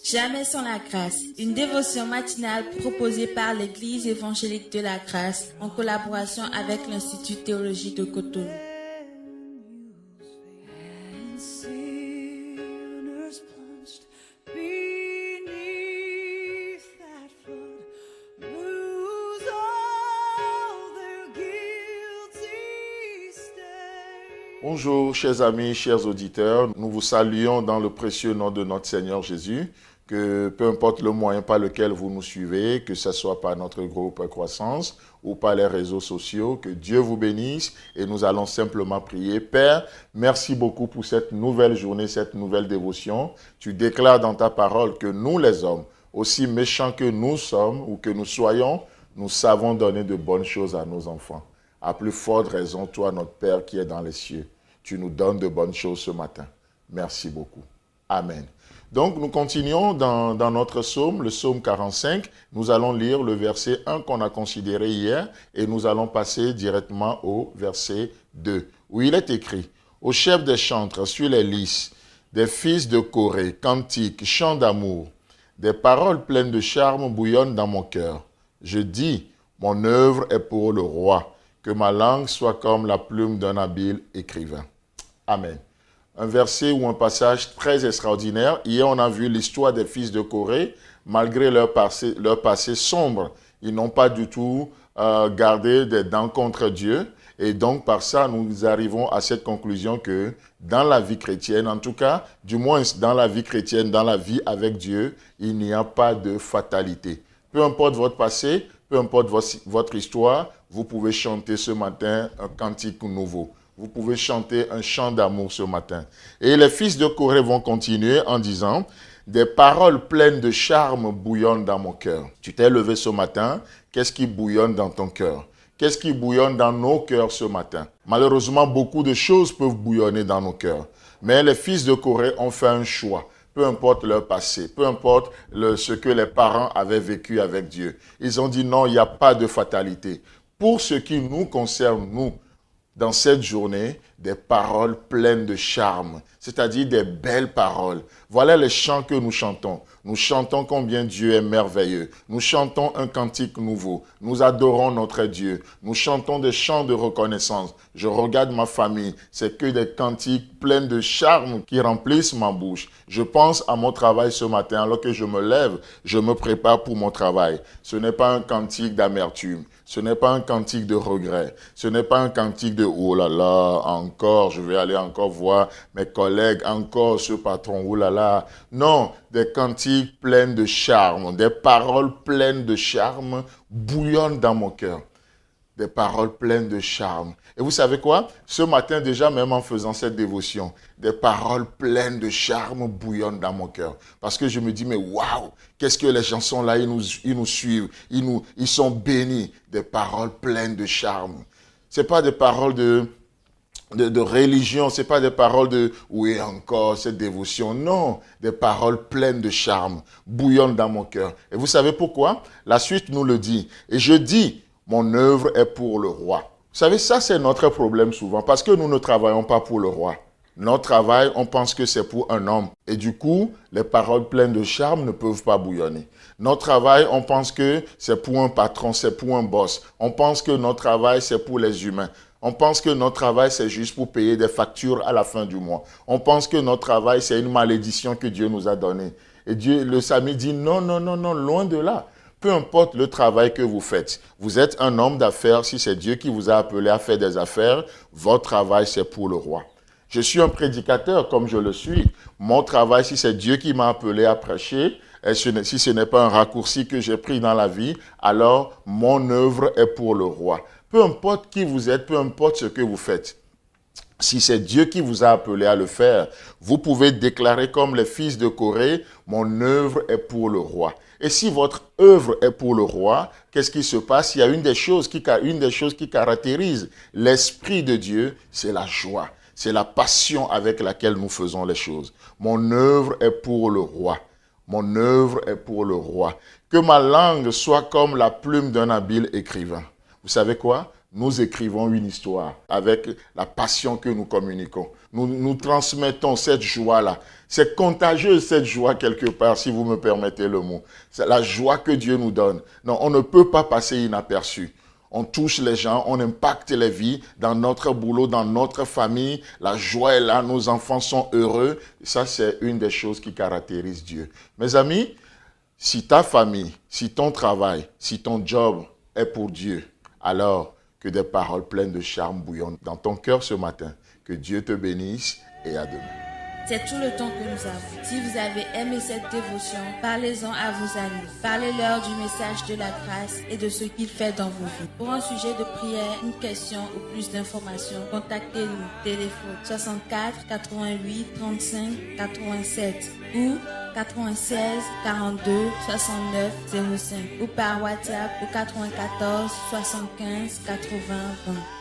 Jamais sans la grâce, une dévotion matinale proposée par l'Église évangélique de la grâce en collaboration avec l'Institut théologique de Cotonou. Bonjour, chers amis, chers auditeurs. Nous vous saluons dans le précieux nom de notre Seigneur Jésus. Que peu importe le moyen par lequel vous nous suivez, que ce soit par notre groupe Croissance ou par les réseaux sociaux, que Dieu vous bénisse et nous allons simplement prier. Père, merci beaucoup pour cette nouvelle journée, cette nouvelle dévotion. Tu déclares dans ta parole que nous les hommes, aussi méchants que nous sommes ou que nous soyons, nous savons donner de bonnes choses à nos enfants. À plus forte raison, toi, notre Père qui est dans les cieux, tu nous donnes de bonnes choses ce matin. Merci beaucoup. Amen. Donc, nous continuons dans notre psaume, le psaume 45. Nous allons lire le verset 1 qu'on a considéré hier et nous allons passer directement au verset 2, où il est écrit « Au chef des chantres, sur les lys, des fils de Corée, cantiques, chants d'amour, des paroles pleines de charme bouillonnent dans mon cœur. Je dis, mon œuvre est pour le roi, que ma langue soit comme la plume d'un habile écrivain. » Amen. Un verset ou un passage très extraordinaire. Hier, on a vu l'histoire des fils de Corée. Malgré leur passé sombre, ils n'ont pas du tout gardé des dents contre Dieu. Et donc, par ça, nous arrivons à cette conclusion que dans la vie chrétienne, en tout cas, du moins dans la vie chrétienne, dans la vie avec Dieu, il n'y a pas de fatalité. Peu importe votre passé, peu importe votre histoire, vous pouvez chanter ce matin un cantique nouveau. Vous pouvez chanter un chant d'amour ce matin. Et les fils de Corée vont continuer en disant « Des paroles pleines de charme bouillonnent dans mon cœur. » Tu t'es levé ce matin, qu'est-ce qui bouillonne dans ton cœur? Qu'est-ce qui bouillonne dans nos cœurs ce matin? Malheureusement, beaucoup de choses peuvent bouillonner dans nos cœurs. Mais les fils de Corée ont fait un choix. Peu importe leur passé, peu importe ce que les parents avaient vécu avec Dieu. Ils ont dit non, il n'y a pas de fatalité. Pour ce qui nous concerne, nous, dans cette journée, des paroles pleines de charme, c'est-à-dire des belles paroles. Voilà les chants que nous chantons. Nous chantons combien Dieu est merveilleux. Nous chantons un cantique nouveau. Nous adorons notre Dieu. Nous chantons des chants de reconnaissance. Je regarde ma famille. C'est que des cantiques pleins de charme qui remplissent ma bouche. Je pense à mon travail ce matin. Alors que je me lève, je me prépare pour mon travail. Ce n'est pas un cantique d'amertume. Ce n'est pas un cantique de regret. Ce n'est pas un cantique de « oh là là, encore, je vais aller encore voir mes collègues, encore ce patron, oh là là ». Non, des cantiques pleins de charme, des paroles pleines de charme bouillonnent dans mon cœur. Des paroles pleines de charme. Et vous savez quoi? Ce matin, déjà, même en faisant cette dévotion, des paroles pleines de charme bouillonnent dans mon cœur. Parce que je me dis, mais waouh, qu'est-ce que les gens sont là, ils nous suivent, ils sont bénis. Des paroles pleines de charme. Ce n'est pas des paroles de religion, ce n'est pas des paroles de « oui, encore cette dévotion ». Non, des paroles pleines de charme bouillonnent dans mon cœur. Et vous savez pourquoi? La suite nous le dit. Et je dis, mon œuvre est pour le roi. Vous savez, ça c'est notre problème souvent, parce que nous ne travaillons pas pour le roi. Notre travail, on pense que c'est pour un homme. Et du coup, les paroles pleines de charme ne peuvent pas bouillonner. Notre travail, on pense que c'est pour un patron, c'est pour un boss. On pense que notre travail, c'est pour les humains. On pense que notre travail, c'est juste pour payer des factures à la fin du mois. On pense que notre travail, c'est une malédiction que Dieu nous a donnée. Et Dieu, le Sami dit non, non, non, non, loin de là. Peu importe le travail que vous faites, vous êtes un homme d'affaires, si c'est Dieu qui vous a appelé à faire des affaires, votre travail c'est pour le roi. Je suis un prédicateur comme je le suis. Mon travail, si c'est Dieu qui m'a appelé à prêcher, et si ce n'est pas un raccourci que j'ai pris dans la vie, alors mon œuvre est pour le roi. Peu importe qui vous êtes, peu importe ce que vous faites. Si c'est Dieu qui vous a appelé à le faire, vous pouvez déclarer comme les fils de Corée, mon œuvre est pour le roi. Et si votre œuvre est pour le roi, qu'est-ce qui se passe? Il y a une des choses qui caractérise l'Esprit de Dieu, c'est la joie. C'est la passion avec laquelle nous faisons les choses. Mon œuvre est pour le roi. Mon œuvre est pour le roi. Que ma langue soit comme la plume d'un habile écrivain. Vous savez quoi? nous écrivons une histoire avec la passion que nous communiquons. Nous transmettons cette joie-là. C'est contagieux cette joie quelque part, si vous me permettez le mot. C'est la joie que Dieu nous donne. Non, on ne peut pas passer inaperçu. On touche les gens, on impacte les vies dans notre boulot, dans notre famille. La joie est là, nos enfants sont heureux. Ça, c'est une des choses qui caractérise Dieu. Mes amis, si ta famille, si ton travail, si ton job est pour Dieu, alors que des paroles pleines de charme bouillonnent dans ton cœur ce matin. Que Dieu te bénisse et à demain. C'est tout le temps que nous avons. Si vous avez aimé cette dévotion, parlez-en à vos amis. Parlez-leur du message de la grâce et de ce qu'il fait dans vos vies. Pour un sujet de prière, une question ou plus d'informations, contactez-nous. Téléphone 64 88 35 87 ou 96 42 69 05 ou par WhatsApp au 94 75 80 20.